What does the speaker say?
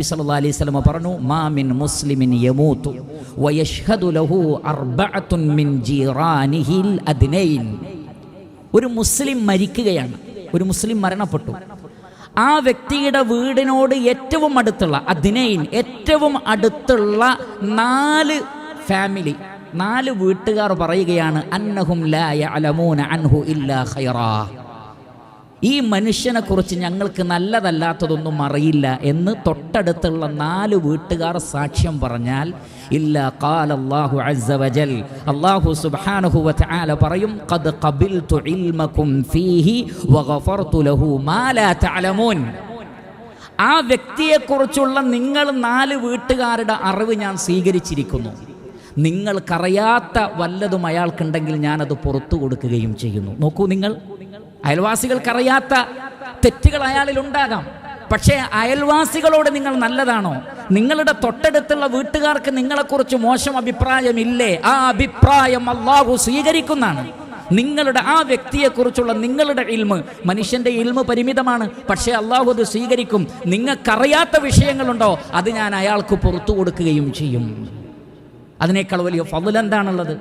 സല്ലല്ലാഹു അലൈഹി വസല്ലം പറഞ്ഞു, മാ മിൻ മുസ്ലിമിൻ യമൂതു വയശ്ഹദു ലഹു അർബഅത്തുൻ മിൻ ജീറാനിഹിൽ അദ്നൈൻ. ഒരു മുസ്ലിം മരിക്കുകയാണ്, ഒരു മുസ്ലിം മരണപ്പെട്ടു. ആ വ്യക്തിയുടെ വീടിനോട് ഏറ്റവും അടുത്തുള്ള അദ്നൈൻ, ഏറ്റവും അടുത്തുള്ള 4 ഫാമിലി, 4 വീട്ടുകാർ പറയുകയാണ്, അന്നഹും ലാ യഅലമൂന അൻഹു ഇല്ലാ ഖൈറാ. ഈ മനുഷ്യനെ കുറിച്ച് ഞങ്ങൾക്ക് നല്ലതല്ലാത്തതൊന്നും അറിയില്ല എന്ന് തൊട്ടടുത്തുള്ള 4 വീട്ടുകാർ സാക്ഷ്യം പറഞ്ഞാൽ, ഇല്ലാ ഖാല അല്ലാഹു അസ്സ വജൽ, അല്ലാഹു സുബ്ഹാനഹു വതആല പറയും, ഖദ് ഖബിൽതു ഇൽമകും ഫീഹി വഗഫർതു ലഹു മാ ലാ തഅലമൂൻ. ആ വ്യക്തിയെക്കുറിച്ചുള്ള നിങ്ങൾ 4 വീട്ടുകാരുടെ അറിവ് ഞാൻ സ്വീകരിച്ചിരിക്കുന്നു. നിങ്ങൾക്കറിയാത്ത വല്ലതും അയാൾക്കുണ്ടെങ്കിൽ ഞാനത് പുറത്തു കൊടുക്കുകയും ചെയ്യുന്നു. നോക്കൂ, നിങ്ങൾ അയൽവാസികൾക്കറിയാത്ത തെറ്റുകൾ അയാളിൽ ഉണ്ടാകാം, പക്ഷേ അയൽവാസികളോട് നിങ്ങൾ നല്ലതാണോ? നിങ്ങളുടെ തൊട്ടടുത്തുള്ള വീട്ടുകാർക്ക് നിങ്ങളെക്കുറിച്ച് മോശം അഭിപ്രായമില്ലേ? ആ അഭിപ്രായം അല്ലാഹു സ്വീകരിക്കുന്നതാണ്. നിങ്ങളുടെ ആ വ്യക്തിയെക്കുറിച്ചുള്ള നിങ്ങളുടെ ഇൽമ്, മനുഷ്യന്റെ ഇൽമ് പരിമിതമാണ്, പക്ഷേ അല്ലാഹു അത് സ്വീകരിക്കും. നിങ്ങൾക്കറിയാത്ത വിഷയങ്ങളുണ്ടോ, അത് ഞാൻ അയാൾക്ക് പുറത്തു കൊടുക്കുകയും ചെയ്യും. അതിനേക്കാൾ വലിയ ഫള് എന്താണുള്ളത്?